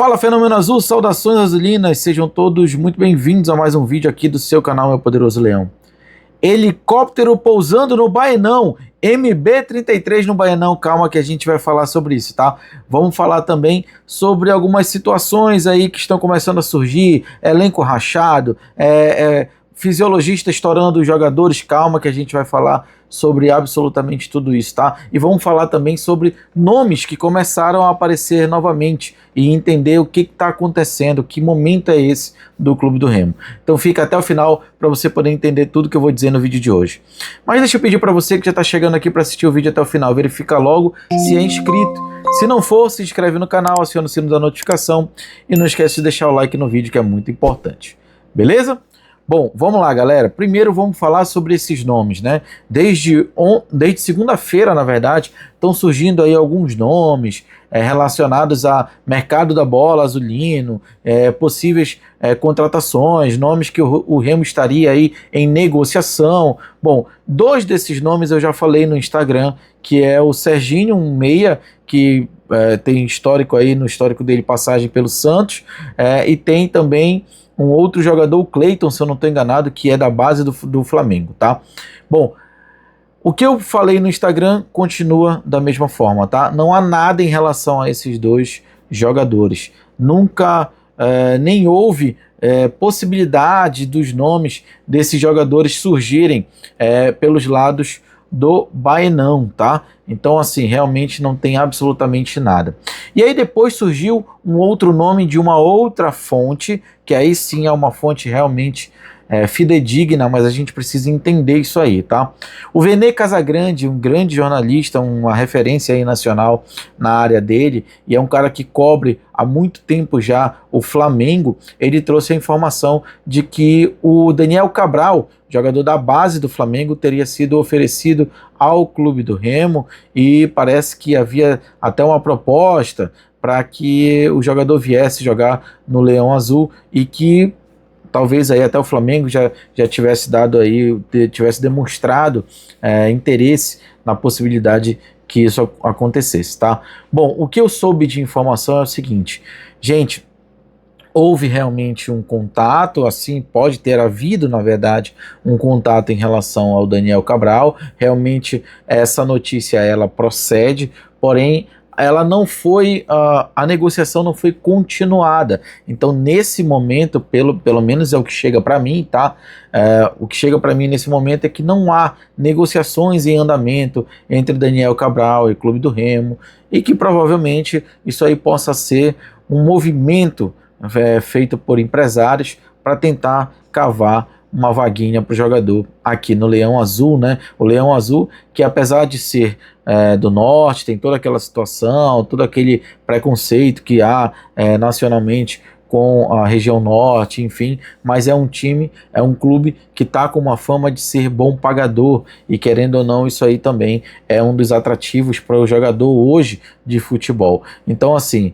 Fala, Fenômeno Azul, saudações azulinas, sejam todos muito bem-vindos a mais um vídeo aqui do seu canal Meu Poderoso Leão. Helicóptero pousando no Baenão, MB-33 no Baenão, calma que a gente vai falar sobre isso, tá? Vamos falar também sobre algumas situações aí que estão começando a surgir, elenco rachado, fisiologista estourando os jogadores, calma que a gente vai falar sobre absolutamente tudo isso, tá? E vamos falar também sobre nomes que começaram a aparecer novamente e entender o que está acontecendo, que momento é esse do Clube do Remo. Então fica até o final para você poder entender tudo que eu vou dizer no vídeo de hoje. Mas deixa eu pedir para você que já está chegando aqui para assistir o vídeo até o final, verifica logo se é inscrito. Se não for, se inscreve no canal, aciona o sino da notificação e não esquece de deixar o like no vídeo que é muito importante. Beleza? Bom, vamos lá, galera. Primeiro vamos falar sobre esses nomes, né? Desde segunda-feira, na verdade, estão surgindo aí alguns nomes relacionados a mercado da bola azulino, possíveis contratações, nomes que o Remo estaria aí em negociação. Bom, dois desses nomes eu já falei no Instagram, que é o Serginho, um meia, que tem histórico aí, no histórico dele, passagem pelo Santos, e tem também um outro jogador, o Cleiton, se eu não estou enganado, que é da base do Flamengo, tá? Bom, o que eu falei no Instagram continua da mesma forma, tá? Não há nada em relação a esses dois jogadores. Nunca nem houve possibilidade dos nomes desses jogadores surgirem pelos lados do Baenão, tá? Então, assim, realmente não tem absolutamente nada. E aí depois surgiu um outro nome de uma outra fonte, que aí sim é uma fonte realmente fidedigna, mas a gente precisa entender isso aí, tá? O Vene Casagrande, um grande jornalista, uma referência aí nacional na área dele, e é um cara que cobre há muito tempo já o Flamengo, ele trouxe a informação de que o Daniel Cabral, jogador da base do Flamengo, teria sido oferecido ao Clube do Remo, e parece que havia até uma proposta para que o jogador viesse jogar no Leão Azul, e que talvez aí até o Flamengo já tivesse dado aí, tivesse demonstrado interesse na possibilidade que isso acontecesse, tá? Bom, o que eu soube de informação é o seguinte, gente, houve realmente um contato, assim, pode ter havido, na verdade, um contato em relação ao Daniel Cabral, realmente essa notícia, ela procede, porém, ela não foi, a negociação não foi continuada. Então, nesse momento, pelo menos é o que chega para mim, tá? O que chega para mim nesse momento é que não há negociações em andamento entre Daniel Cabral e Clube do Remo, e que provavelmente isso aí possa ser um movimento feito por empresários para tentar cavar uma vaguinha para o jogador aqui no Leão Azul, né? O Leão Azul, que apesar de ser do norte, tem toda aquela situação, todo aquele preconceito que há nacionalmente com a região norte, enfim, mas é um time, é um clube que está com uma fama de ser bom pagador, e querendo ou não, isso aí também é um dos atrativos para o jogador hoje de futebol. Então, assim,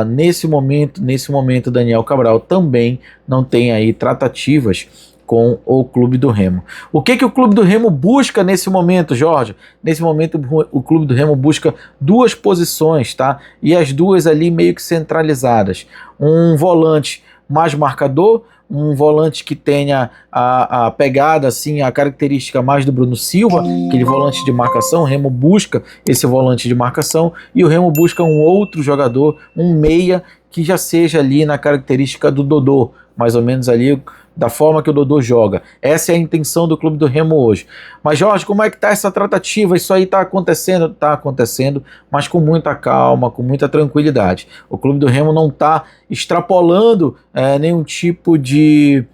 nesse momento, Daniel Cabral também não tem aí tratativas com o Clube do Remo. O que o Clube do Remo busca nesse momento, Jorge? Nesse momento o Clube do Remo busca duas posições, tá? E as duas ali meio que centralizadas. Um volante mais marcador, um volante que tenha a pegada, assim, a característica mais do Bruno Silva, aquele volante de marcação. O Remo busca esse volante de marcação, e o Remo busca um outro jogador, um meia, que já seja ali na característica do Dodô, mais ou menos ali da forma que o Dodô joga. Essa é a intenção do Clube do Remo hoje. Mas, Jorge, como é que está essa tratativa? Isso aí está acontecendo? Está acontecendo, mas com muita calma, com muita tranquilidade. O Clube do Remo não está extrapolando nenhum tipo de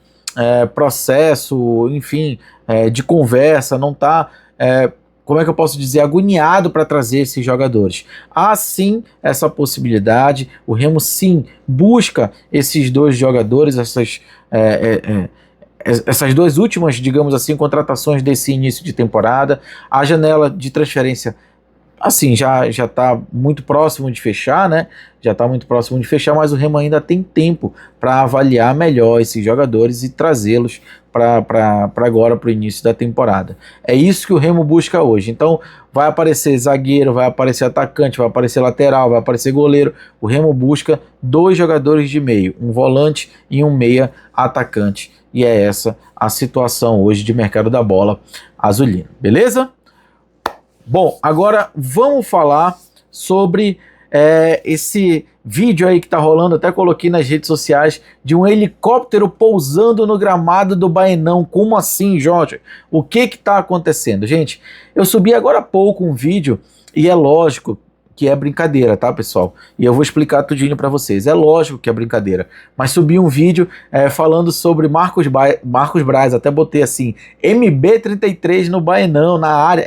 processo, enfim, de conversa, não está... como é que eu posso dizer, agoniado para trazer esses jogadores. Há sim essa possibilidade, o Remo sim busca esses dois jogadores, essas duas últimas, digamos assim, contratações desse início de temporada. A janela de transferência, assim, já está muito próximo de fechar, né? Já está muito próximo de fechar, mas o Remo ainda tem tempo para avaliar melhor esses jogadores e trazê-los para agora, para o início da temporada. É isso que o Remo busca hoje. Então vai aparecer zagueiro, vai aparecer atacante, vai aparecer lateral, vai aparecer goleiro. O Remo busca 2 jogadores de meio, um volante e um meia atacante. E é essa a situação hoje de mercado da bola azulina. Beleza? Bom, agora vamos falar sobre esse vídeo aí que tá rolando, até coloquei nas redes sociais, de um helicóptero pousando no gramado do Baenão. Como assim, Jorge? O que que tá acontecendo? Gente, eu subi agora há pouco um vídeo e é lógico que é brincadeira, tá, pessoal? E eu vou explicar tudinho para vocês. É lógico que é brincadeira, mas subi um vídeo falando sobre Marcos Braz, até botei assim, MB33 no Baenão, na área,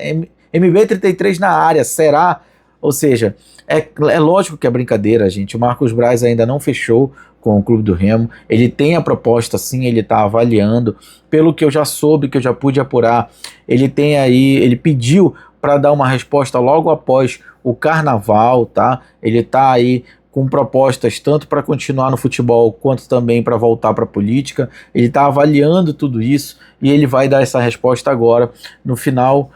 MB33 na área, será? Ou seja, é lógico que é brincadeira, gente. O Marcos Braz ainda não fechou com o Clube do Remo. Ele tem a proposta, sim, ele está avaliando. Pelo que eu já soube, que eu já pude apurar, ele tem aí, ele pediu para dar uma resposta logo após o Carnaval, tá? Ele está aí com propostas tanto para continuar no futebol quanto também para voltar para a política. Ele está avaliando tudo isso e ele vai dar essa resposta agora no final,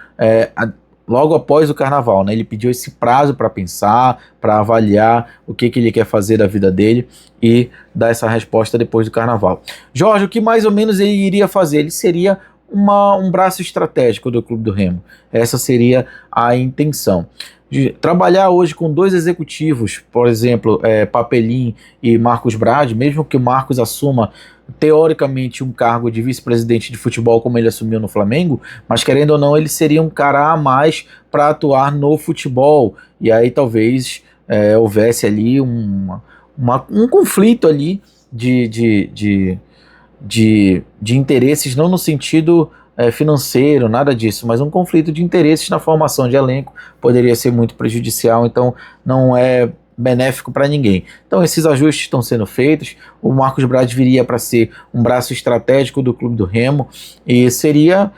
logo após o Carnaval, né? Ele pediu esse prazo para pensar, para avaliar o que ele quer fazer da vida dele e dar essa resposta depois do Carnaval. Jorge, o que mais ou menos ele iria fazer? Ele seria um braço estratégico do Clube do Remo. Essa seria a intenção. De trabalhar hoje com 2 executivos, por exemplo, Papelim e Marcos Braz, mesmo que o Marcos assuma teoricamente um cargo de vice-presidente de futebol como ele assumiu no Flamengo, mas querendo ou não ele seria um cara a mais para atuar no futebol, e aí talvez houvesse ali um conflito ali de interesses, não no sentido financeiro, nada disso, mas um conflito de interesses na formação de elenco poderia ser muito prejudicial, então não é benéfico para ninguém. Então esses ajustes estão sendo feitos, o Marcos Braz viria para ser um braço estratégico do Clube do Remo e seria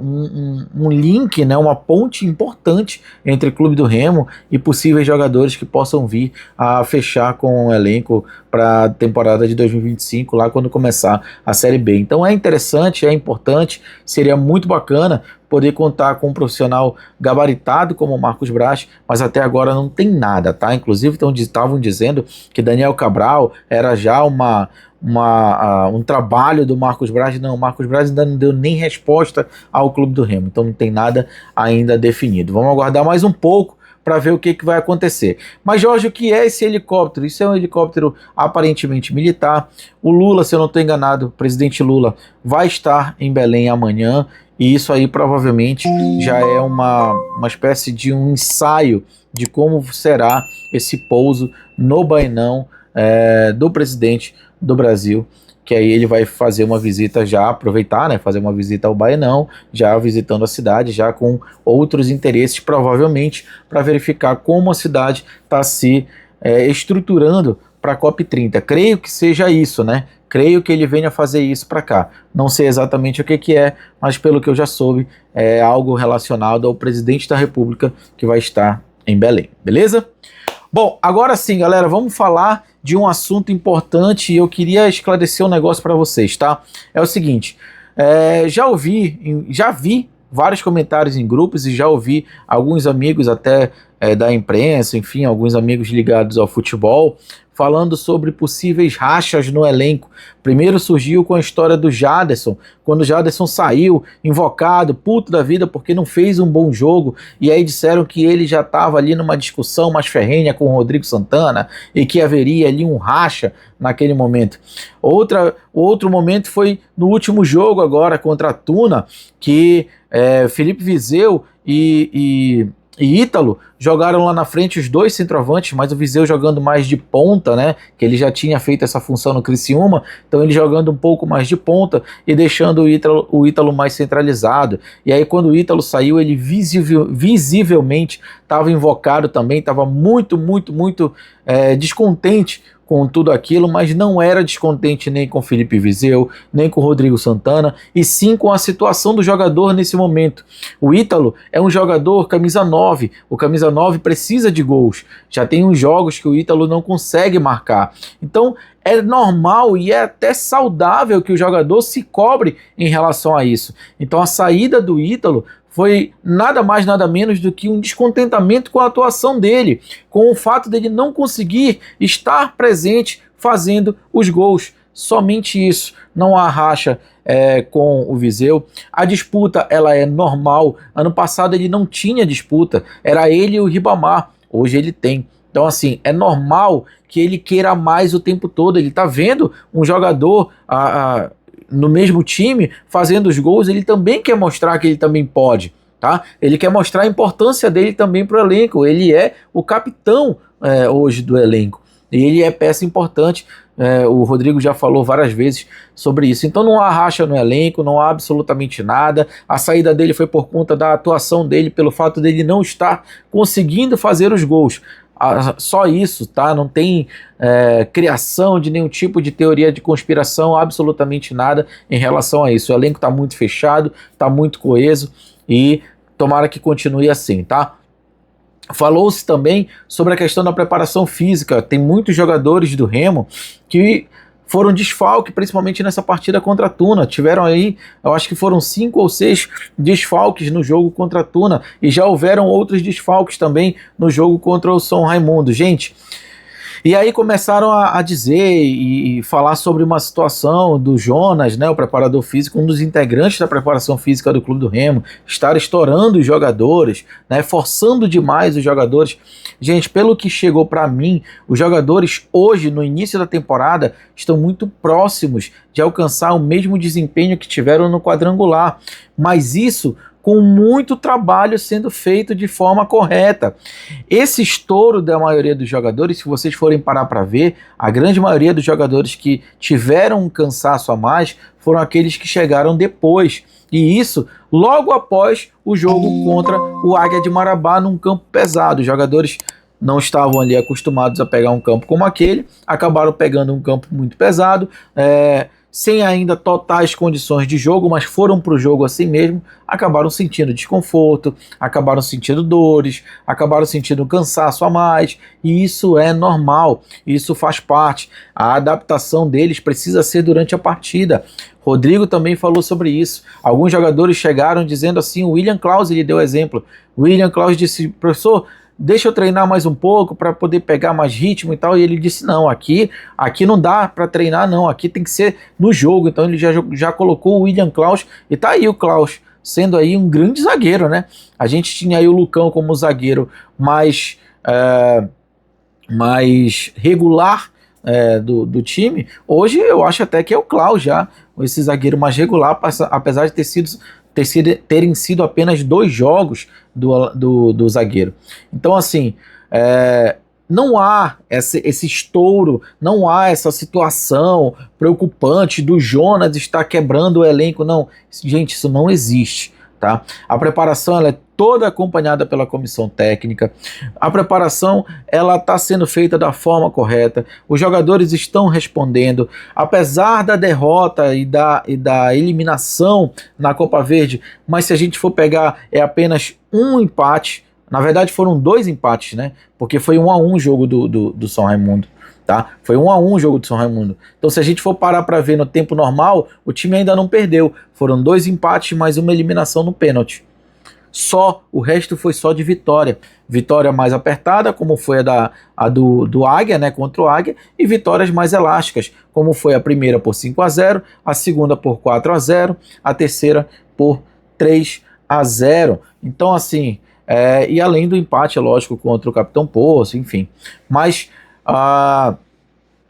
um link, né, uma ponte importante entre o Clube do Remo e possíveis jogadores que possam vir a fechar com o elenco para a temporada de 2025, lá quando começar a Série B. Então é interessante, é importante, seria muito bacana poder contar com um profissional gabaritado como o Marcos Braz, mas até agora não tem nada, tá? Inclusive estavam dizendo que Daniel Cabral era já um trabalho do Marcos Braz. Não, o Marcos Braz ainda não deu nem resposta ao Clube do Remo, então não tem nada ainda definido. Vamos aguardar mais um pouco para ver o que vai acontecer. Mas, Jorge, o que é esse helicóptero? Isso é um helicóptero aparentemente militar. O Lula, se eu não estou enganado, o presidente Lula vai estar em Belém amanhã, e isso aí provavelmente já é uma espécie de um ensaio de como será esse pouso no Baenão do presidente do Brasil, que aí ele vai fazer uma visita, já aproveitar, né, fazer uma visita ao Baenão, já visitando a cidade, já com outros interesses, provavelmente para verificar como a cidade está se estruturando para a COP30. Creio que seja isso, né? Creio que ele venha fazer isso para cá. Não sei exatamente o que é, mas pelo que eu já soube, é algo relacionado ao presidente da República que vai estar em Belém, beleza? Bom, agora sim, galera, vamos falar de um assunto importante e eu queria esclarecer um negócio para vocês, tá? É o seguinte, já vi vários comentários em grupos e já ouvi alguns amigos até da imprensa, enfim, alguns amigos ligados ao futebol, falando sobre possíveis rachas no elenco. Primeiro surgiu com a história do Jaderson, quando o Jaderson saiu invocado, puto da vida, porque não fez um bom jogo, e aí disseram que ele já estava ali numa discussão mais ferrenha com o Rodrigo Santana, e que haveria ali um racha naquele momento. Outro momento foi no último jogo agora contra a Tuna, que Felipe Viseu e Ítalo jogaram lá na frente, os 2 centroavantes, mas o Viseu jogando mais de ponta, né, que ele já tinha feito essa função no Criciúma, então ele jogando um pouco mais de ponta e deixando o Ítalo mais centralizado. E aí quando o Ítalo saiu, ele visivelmente estava invocado também, estava muito descontente com tudo aquilo, mas não era descontente nem com Felipe Viseu, nem com Rodrigo Santana, e sim com a situação do jogador nesse momento. O Ítalo é um jogador camisa 9, o camisa 9 precisa de gols, já tem uns jogos que o Ítalo não consegue marcar, então é normal e é até saudável que o jogador se cobre em relação a isso. Então a saída do Ítalo foi nada mais, nada menos do que um descontentamento com a atuação dele, com o fato dele não conseguir estar presente fazendo os gols. Somente isso, não há racha com o Viseu. A disputa ela é normal. Ano passado ele não tinha disputa, era ele e o Ribamar, hoje ele tem. Então assim, é normal que ele queira mais o tempo todo. Ele tá vendo um jogador no mesmo time fazendo os gols, ele também quer mostrar que ele também pode, tá? Ele quer mostrar a importância dele também para o elenco. Ele é o capitão hoje do elenco e ele é peça importante. O Rodrigo já falou várias vezes sobre isso. Então não há racha no elenco, não há absolutamente nada. A saída dele foi por conta da atuação dele, pelo fato dele não estar conseguindo fazer os gols. Só isso, tá? Não tem criação de nenhum tipo de teoria de conspiração, absolutamente nada em relação a isso. O elenco está muito fechado, está muito coeso e tomara que continue assim, tá? Falou-se também sobre a questão da preparação física. Tem muitos jogadores do Remo que foram desfalque, principalmente nessa partida contra a Tuna. Tiveram aí, eu acho que foram 5 ou 6 desfalques no jogo contra a Tuna, e já houveram outros desfalques também no jogo contra o São Raimundo. Gente, e aí começaram a dizer e falar sobre uma situação do Jonas, né, o preparador físico, um dos integrantes da preparação física do Clube do Remo, estar estourando os jogadores, né, forçando demais os jogadores. Gente, pelo que chegou para mim, os jogadores hoje, no início da temporada, estão muito próximos de alcançar o mesmo desempenho que tiveram no quadrangular, mas isso com muito trabalho sendo feito de forma correta. Esse estouro da maioria dos jogadores, se vocês forem parar para ver, a grande maioria dos jogadores que tiveram um cansaço a mais foram aqueles que chegaram depois. E isso logo após o jogo contra o Águia de Marabá num campo pesado. Os jogadores não estavam ali acostumados a pegar um campo como aquele, acabaram pegando um campo muito pesado, sem ainda totais condições de jogo, mas foram para o jogo assim mesmo, acabaram sentindo desconforto, acabaram sentindo dores, acabaram sentindo cansaço a mais, e isso é normal, isso faz parte. A adaptação deles precisa ser durante a partida. Rodrigo também falou sobre isso. Alguns jogadores chegaram dizendo assim, o William Klaus, ele deu exemplo. O William Klaus disse, professor, deixa eu treinar mais um pouco para poder pegar mais ritmo e tal, e ele disse, não, aqui não dá para treinar não, aqui tem que ser no jogo. Então ele já colocou o William Klaus, e tá aí o Klaus, sendo aí um grande zagueiro, né? A gente tinha aí o Lucão como zagueiro mais regular do time. Hoje eu acho até que é o Klaus já, esse zagueiro mais regular, apesar de terem sido apenas 2 jogos do zagueiro. Então assim, não há esse estouro, não há essa situação preocupante do Jonas estar quebrando o elenco, não, gente, isso não existe, tá? A preparação ela é toda acompanhada pela comissão técnica, a preparação ela está sendo feita da forma correta, os jogadores estão respondendo, apesar da derrota e da eliminação na Copa Verde, mas se a gente for pegar, é apenas um empate. Na verdade foram 2 empates, né? Porque foi 1-1 o jogo do São Raimundo, tá? Foi 1-1 o jogo do São Raimundo. Então se a gente for parar para ver no tempo normal, o time ainda não perdeu. Foram 2 empates mais uma eliminação no pênalti. Só, o resto foi só de vitória. Vitória mais apertada, como foi a do Águia, né, contra o Águia, e vitórias mais elásticas, como foi a primeira por 5-0, a segunda por 4-0, a terceira por 3-0. Então assim, e além do empate, é lógico, contra o Capitão Poço, enfim. Mas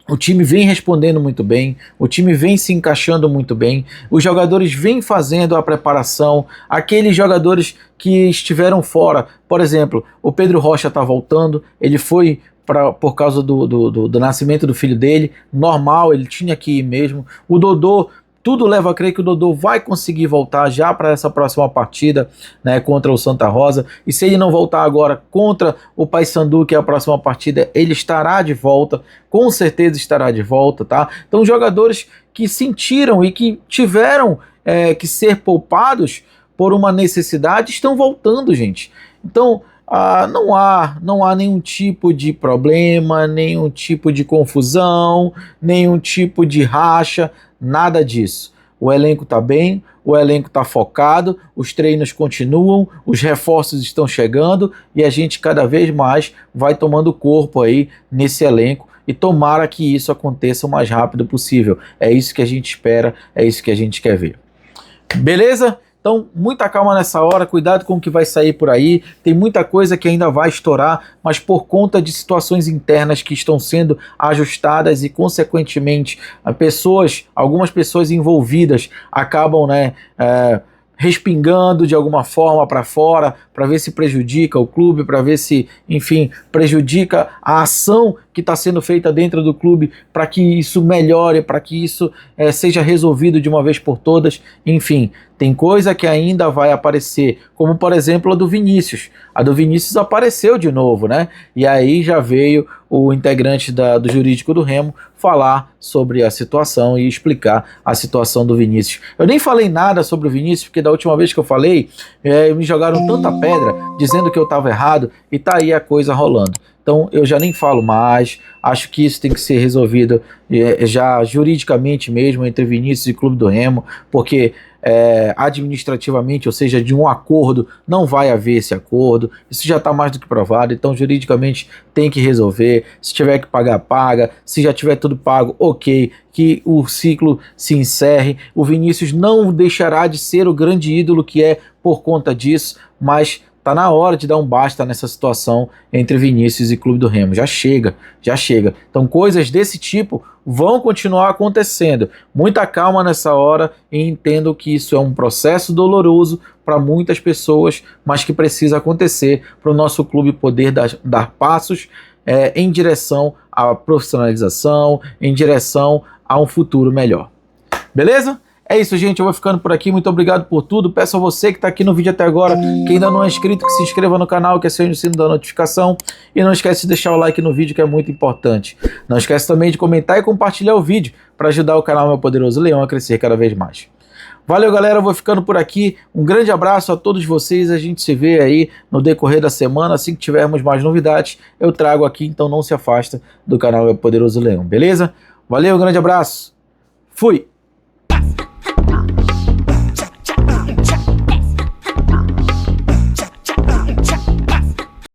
o time vem respondendo muito bem, o time vem se encaixando muito bem, os jogadores vêm fazendo a preparação, aqueles jogadores que estiveram fora, por exemplo, o Pedro Rocha está voltando, ele foi por causa do nascimento do filho dele, normal, ele tinha que ir mesmo. O Dodô, tudo leva a crer que o Dodô vai conseguir voltar já para essa próxima partida, né, contra o Santa Rosa, e se ele não voltar agora contra o Paysandu, que é a próxima partida, ele estará de volta, com certeza estará de volta, tá? Então jogadores que sentiram e que tiveram que ser poupados por uma necessidade estão voltando, gente. Então não há nenhum tipo de problema, nenhum tipo de confusão, nenhum tipo de racha, nada disso. O elenco está bem, o elenco está focado, os treinos continuam, os reforços estão chegando e a gente cada vez mais vai tomando corpo aí nesse elenco e tomara que isso aconteça o mais rápido possível. É isso que a gente espera, é isso que a gente quer ver. Beleza? Então, muita calma nessa hora, cuidado com o que vai sair por aí, tem muita coisa que ainda vai estourar, mas por conta de situações internas que estão sendo ajustadas e, consequentemente, algumas pessoas envolvidas acabam, respingando de alguma forma para fora, para ver se prejudica o clube, para ver se, enfim, prejudica a ação que está sendo feita dentro do clube, para que isso melhore, para que isso seja resolvido de uma vez por todas. Enfim, tem coisa que ainda vai aparecer, como por exemplo a do Vinícius. A do Vinícius apareceu de novo, né? E aí já veio o integrante do jurídico do Remo falar sobre a situação e explicar a situação do Vinícius. Eu nem falei nada sobre o Vinícius, porque da última vez que eu falei, me jogaram tanta pedra dizendo que eu estava errado e tá aí a coisa rolando. Então eu já nem falo mais, acho que isso tem que ser resolvido já juridicamente mesmo entre Vinícius e Clube do Remo, porque administrativamente, ou seja, de um acordo, não vai haver esse acordo, isso já está mais do que provado, então juridicamente tem que resolver, se tiver que pagar, paga, se já tiver tudo pago, ok, que o ciclo se encerre, o Vinícius não deixará de ser o grande ídolo que é por conta disso, mas tá na hora de dar um basta nessa situação entre Vinícius e Clube do Remo. Já chega, já chega. Então coisas desse tipo vão continuar acontecendo. Muita calma nessa hora e entendo que isso é um processo doloroso para muitas pessoas, mas que precisa acontecer para o nosso clube poder dar passos em direção à profissionalização, em direção a um futuro melhor. Beleza? É isso, gente, eu vou ficando por aqui, muito obrigado por tudo, peço a você que está aqui no vídeo até agora, que ainda não é inscrito, que se inscreva no canal, que acione o sino da notificação, e não esquece de deixar o like no vídeo, que é muito importante. Não esquece também de comentar e compartilhar o vídeo, para ajudar o canal Meu Poderoso Leão a crescer cada vez mais. Valeu, galera, eu vou ficando por aqui, um grande abraço a todos vocês, a gente se vê aí no decorrer da semana, assim que tivermos mais novidades, eu trago aqui, então não se afasta do canal Meu Poderoso Leão, beleza? Valeu, um grande abraço, fui!